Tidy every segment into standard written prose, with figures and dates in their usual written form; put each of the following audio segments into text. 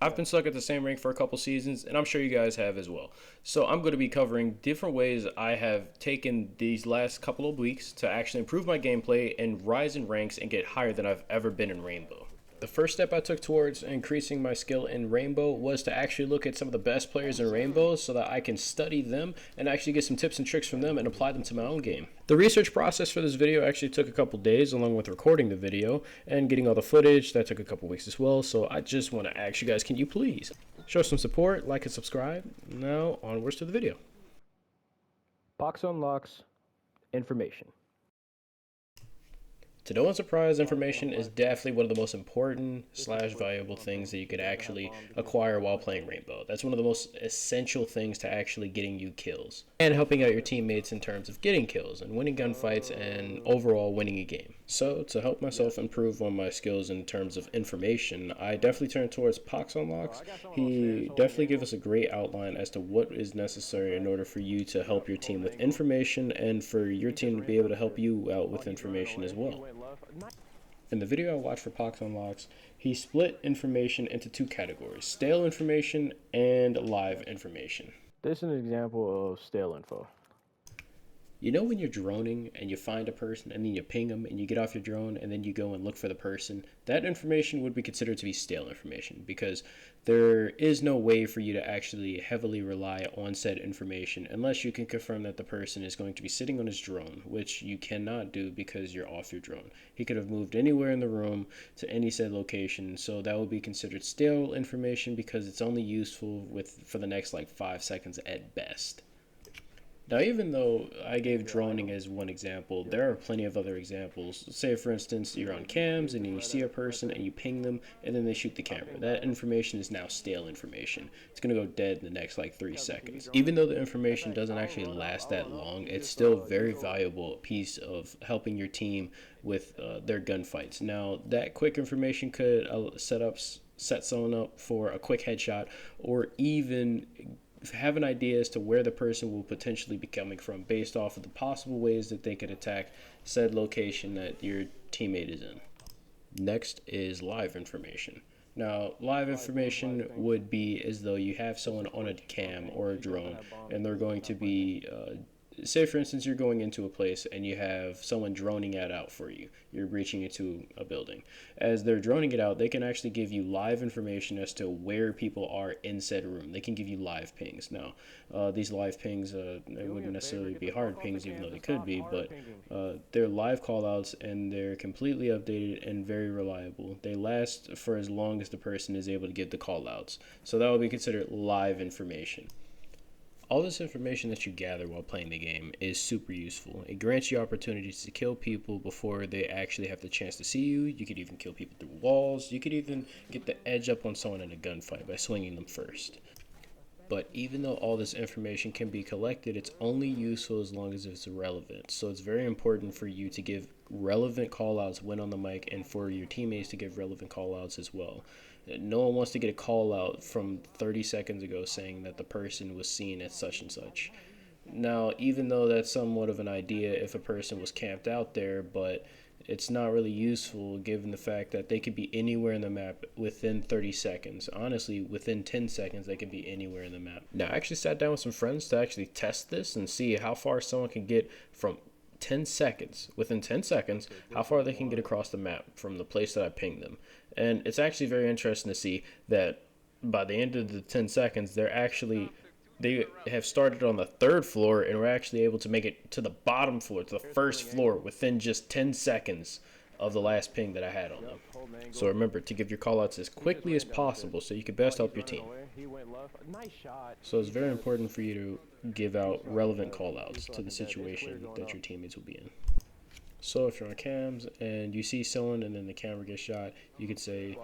I've been stuck at the same rank for a couple seasons, and I'm sure you guys have as well. So I'm going to be covering different ways I have taken these last couple of weeks to actually improve my gameplay and rise in ranks and get higher than I've ever been in Rainbow. The first step I took towards increasing my skill in Rainbow was to actually look at some of the best players in Rainbow so that I can study them and actually get some tips and tricks from them and apply them to my own game. The research process for this video actually took a couple days, along with recording the video and getting all the footage. That took a couple weeks as well. So I just want to ask you guys, can you please show some support, like and subscribe? Now onwards to the video. Box unlocks information. To no one's surprise, information is definitely one of the most important / valuable things that you could actually acquire while playing Rainbow. That's one of the most essential things to actually getting you kills and helping out your teammates in terms of getting kills and winning gunfights and overall winning a game. So to help myself improve on my skills in terms of information, I definitely turned towards Pox Unlocks. He definitely gave us a great outline as to what is necessary in order for you to help your team with information and for your team to be able to help you out with information as well. In the video I watched for Pox Unlocks, he split information into two categories: stale information and live information. This is an example of stale info. You know when you're droning and you find a person and then you ping them and you get off your drone and then you go and look for the person? That information would be considered to be stale information because there is no way for you to actually heavily rely on said information unless you can confirm that the person is going to be sitting on his drone, which you cannot do because you're off your drone. He could have moved anywhere in the room to any said location, so that would be considered stale information because it's only useful for the next like 5 seconds at best. Now, even though I gave droning as one example, there are plenty of other examples. Say, for instance, you're on cams and you see a person and you ping them and then they shoot the camera. That information is now stale information. It's going to go dead in the next like 3 seconds. Even though the information doesn't actually last that long, it's still a very valuable piece of helping your team with their gunfights. Now, that quick information could set someone up for a quick headshot, or even have an idea as to where the person will potentially be coming from based off of the possible ways that they could attack said location that your teammate is in. Next is live information. Now, live information would be as though you have someone on a cam or a drone and they're going to be say, for instance, you're going into a place and you have someone droning it out for you. You're reaching into a building. As they're droning it out, they can actually give you live information as to where people are in said room. They can give you live pings. Now, these live pings, they wouldn't necessarily be hard pings, even though they could be, but they're live callouts and they're completely updated and very reliable. They last for as long as the person is able to give the callouts. So that would be considered live information. All this information that you gather while playing the game is super useful. It grants you opportunities to kill people before they actually have the chance to see you. You could even kill people through walls. You could even get the edge up on someone in a gunfight by swinging them first. But even though all this information can be collected, it's only useful as long as it's relevant. So it's very important for you to give relevant callouts when on the mic and for your teammates to give relevant callouts as well. No one wants to get a call out from 30 seconds ago saying that the person was seen at such and such. Now, even though that's somewhat of an idea if a person was camped out there, but it's not really useful given the fact that they could be anywhere in the map within 30 seconds. Honestly, within 10 seconds, they could be anywhere in the map. Now, I actually sat down with some friends to actually test this and see how far someone can get from 10 seconds, within 10 seconds, how far they can get across the map from the place that I pinged them. And it's actually very interesting to see that by the end of the 10 seconds, they have started on the 3rd floor and were actually able to make it to the bottom floor, to the 1st floor, within just 10 seconds of the last ping that I had on them. So remember to give your callouts as quickly as possible so you can best help your team. So it's very important for you to give out relevant callouts to the situation that your teammates will be in. So if you're on cams and you see someone and then the camera gets shot, you could say,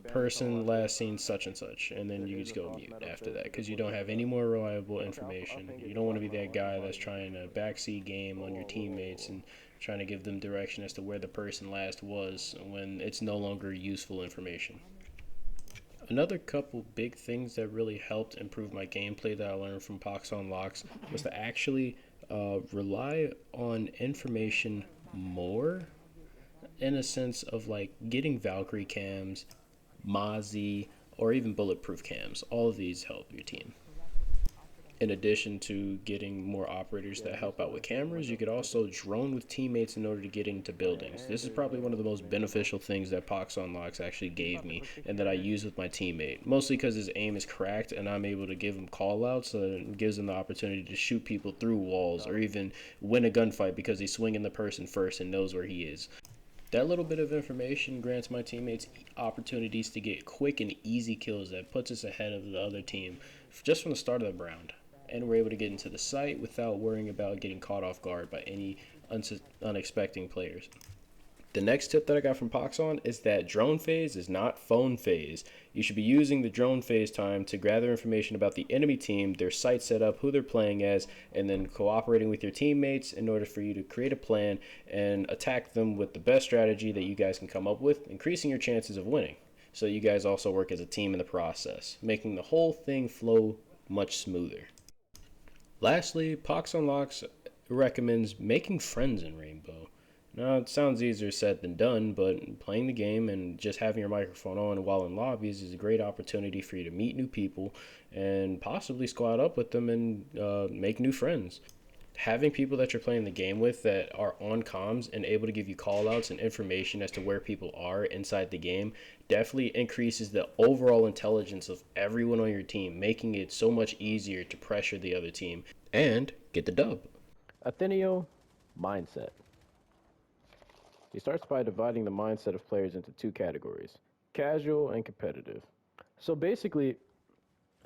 person last seen such and such, and then you just go mute after that because you don't have any more reliable information. You don't want to be that guy that's trying to backseat game on your teammates and trying to give them direction as to where the person last was when it's no longer useful information. Another couple big things that really helped improve my gameplay that I learned from Pox Unlocks was to actually rely on information more, in a sense of like getting Valkyrie cams, Mozzie, or even bulletproof cams. All of these help your team. In addition to getting more operators that help out with cameras, you could also drone with teammates in order to get into buildings. This is probably one of the most beneficial things that Pox Unlocks actually gave me and that I use with my teammate. Mostly because his aim is cracked and I'm able to give him callouts, so it gives him the opportunity to shoot people through walls or even win a gunfight because he's swinging the person first and knows where he is. That little bit of information grants my teammates opportunities to get quick and easy kills that puts us ahead of the other team just from the start of the round. And we're able to get into the site without worrying about getting caught off guard by any unexpected players. The next tip that I got from Poxon is that drone phase is not phone phase. You should be using the drone phase time to gather information about the enemy team, their site setup, who they're playing as, and then cooperating with your teammates in order for you to create a plan and attack them with the best strategy that you guys can come up with, increasing your chances of winning. So you guys also work as a team in the process, making the whole thing flow much smoother. Lastly, Pox Unlocks recommends making friends in Rainbow. Now, it sounds easier said than done, but playing the game and just having your microphone on while in lobbies is a great opportunity for you to meet new people and possibly squad up with them and make new friends. Having people that you're playing the game with that are on comms and able to give you callouts and information as to where people are inside the game definitely increases the overall intelligence of everyone on your team, making it so much easier to pressure the other team and get the dub. Athenio mindset. He starts by dividing the mindset of players into two categories, casual and competitive. So basically,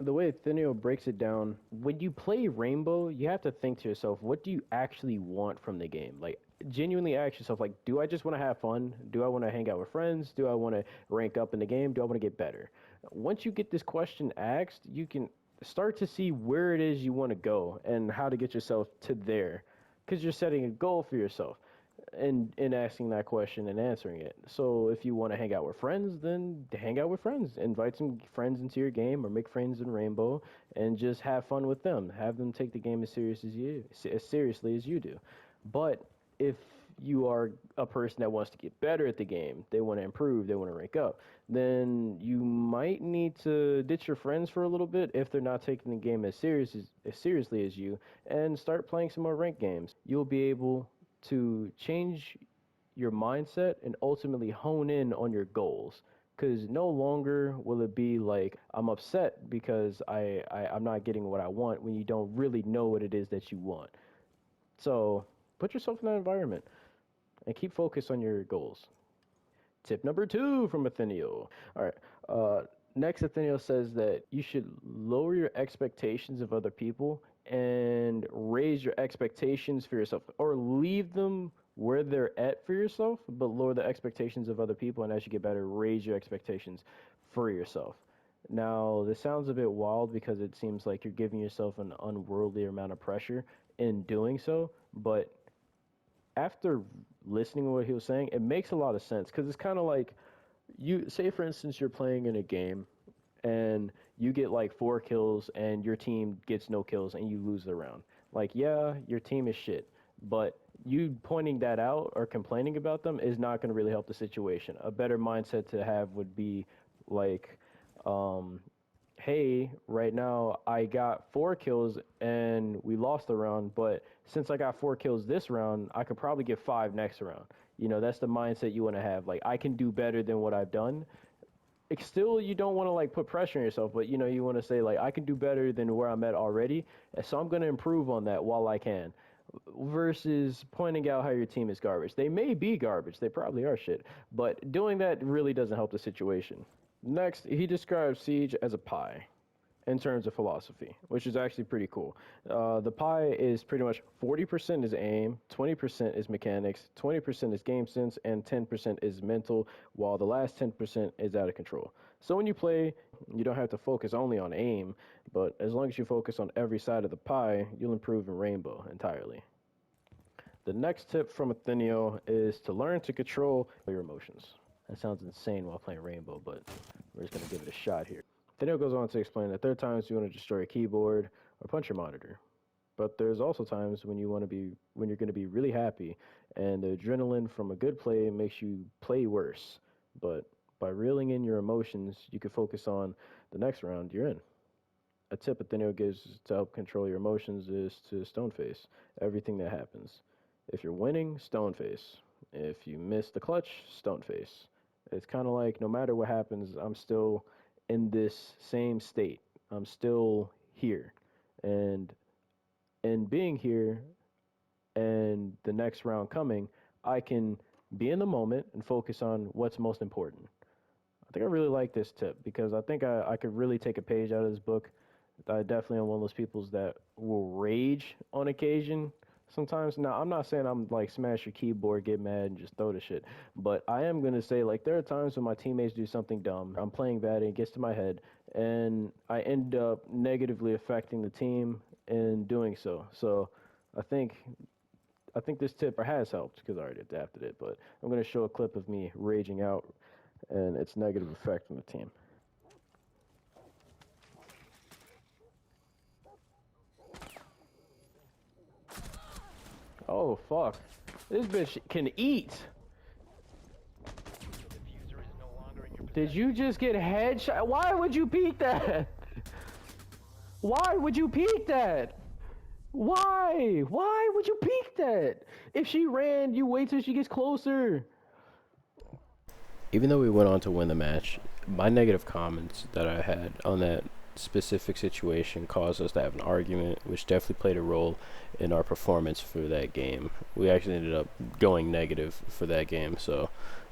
the way Athenio breaks it down, when you play Rainbow, you have to think to yourself, what do you actually want from the game? Like, genuinely ask yourself, like, do I just want to have fun? Do I want to hang out with friends? Do I want to rank up in the game? Do I want to get better? Once you get this question asked, you can start to see where it is you want to go and how to get yourself to there, because you're setting a goal for yourself in asking that question and answering it. So if you want to hang out with friends, then hang out with friends. Invite some friends into your game or make friends in Rainbow and just have fun with them. Have them take the game as seriously as you do. But if you are a person that wants to get better at the game, they want to improve, they want to rank up, then you might need to ditch your friends for a little bit if they're not taking the game as seriously as you, and start playing some more ranked games. You'll be able to change your mindset and ultimately hone in on your goals. Because no longer will it be like, I'm upset because I'm not getting what I want, when you don't really know what it is that you want. So put yourself in that environment and keep focused on your goals. Tip number 2 from Athenio. All right. Next, Athenio says that you should lower your expectations of other people and raise your expectations for yourself, or leave them where they're at for yourself, but lower the expectations of other people. And as you get better, raise your expectations for yourself. Now, this sounds a bit wild because it seems like you're giving yourself an unworldly amount of pressure in doing so, but after listening to what he was saying, it makes a lot of sense, because it's kind of like, you say for instance you're playing in a game and you get like 4 kills and your team gets no kills and you lose the round. Like, yeah, your team is shit, but you pointing that out or complaining about them is not going to really help the situation. A better mindset to have would be like, hey, right now I got 4 kills and we lost the round, but since I got 4 kills this round, I could probably get 5 next round. You know, that's the mindset you want to have. Like, I can do better than what I've done. Still, you don't want to like put pressure on yourself, but you know, you want to say like, I can do better than where I'm at already, so I'm going to improve on that while I can. Versus pointing out how your team is garbage. They may be garbage, they probably are shit, but doing that really doesn't help the situation. Next, he describes Siege as a pie in terms of philosophy, which is actually pretty cool. The pie is pretty much 40% is aim, 20% is mechanics, 20% is game sense, and 10% is mental, while the last 10% is out of control. So when you play, you don't have to focus only on aim, but as long as you focus on every side of the pie, you'll improve in Rainbow entirely. The next tip from Athenio is to learn to control your emotions. That sounds insane while playing Rainbow, but we're just going to give it a shot here. Athenio goes on to explain that there are times you want to destroy a keyboard or punch your monitor. But there's also times when you're going to be really happy, and the adrenaline from a good play makes you play worse. But by reeling in your emotions, you can focus on the next round you're in. A tip Atheniel gives to help control your emotions is to stone face everything that happens. If you're winning, stone face. If you miss the clutch, stone face. It's kind of like no matter what happens, I'm still in this same state. I'm still here. And in being here and the next round coming, I can be in the moment and focus on what's most important. I think I really like this tip because I think I could really take a page out of this book. I definitely am one of those peoples that will rage on occasion sometimes. Now, I'm not saying I'm like smash your keyboard, get mad, and just throw the shit, but I am going to say like there are times when my teammates do something dumb. I'm playing bad and it gets to my head, and I end up negatively affecting the team in doing so. So I think this tip has helped because I already adapted it, but I'm going to show a clip of me raging out and its negative effect on the team. Oh, fuck. This bitch can eat. Did you just get headshot? Why would you peek that? Why would you peek that? Why? Why would you peek that? If she ran, you wait till she gets closer. Even though we went on to win the match, my negative comments that I had on that specific situation caused us to have an argument, which definitely played a role in our performance for that game. We actually ended up going negative for that game, so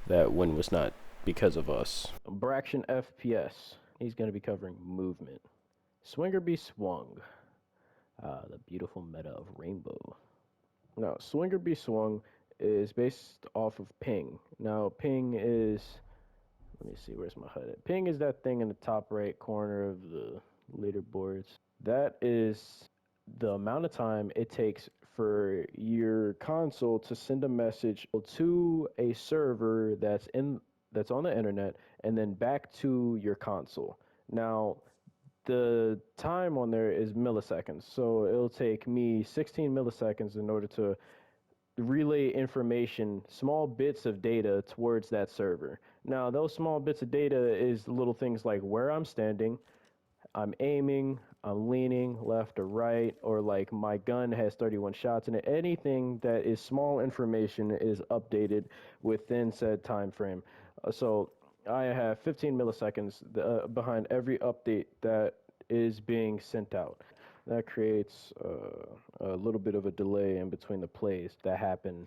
that win was not because of us. Braction FPS. He's going to be covering movement. Swinger be swung. The beautiful meta of Rainbow. Now, Swinger be swung is based off of ping. Now, ping is, let me see, where's my HUD at? Ping is that thing in the top right corner of the leaderboards. That is the amount of time it takes for your console to send a message to a server that's on the internet and then back to your console. Now, the time on there is milliseconds, so it'll take me 16 milliseconds in order to relay information, small bits of data towards that server. Now, those small bits of data is little things like where I'm standing, I'm aiming, I'm leaning left or right, or like my gun has 31 shots in it. Anything that is small information is updated within said time frame. So I have 15 milliseconds behind every update that is being sent out. That creates a little bit of a delay in between the plays that happen.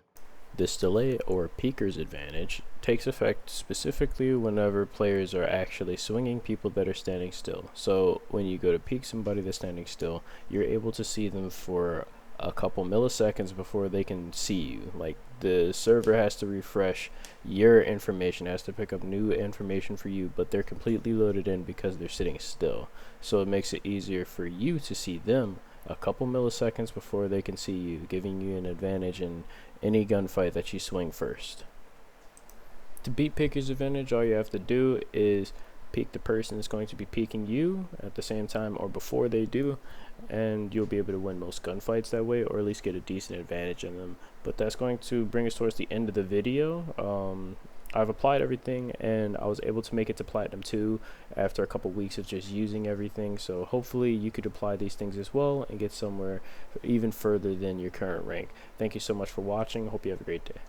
This delay, or peeker's advantage, takes effect specifically whenever players are actually swinging people that are standing still. So when you go to peek somebody that's standing still, you're able to see them for a couple milliseconds before they can see you. Like, the server has to refresh your information, has to pick up new information for you, but they're completely loaded in because they're sitting still. So it makes it easier for you to see them a couple milliseconds before they can see you, giving you an advantage in any gunfight that you swing first. To beat peeker's advantage, all you have to do is peek the person that's going to be peeking you at the same time or before they do, and you'll be able to win most gunfights that way, or at least get a decent advantage in them. But that's going to bring us towards the end of the video. I've applied everything, and I was able to make it to Platinum 2 after a couple weeks of just using everything. So hopefully you could apply these things as well and get somewhere even further than your current rank. Thank you so much for watching. Hope you have a great day.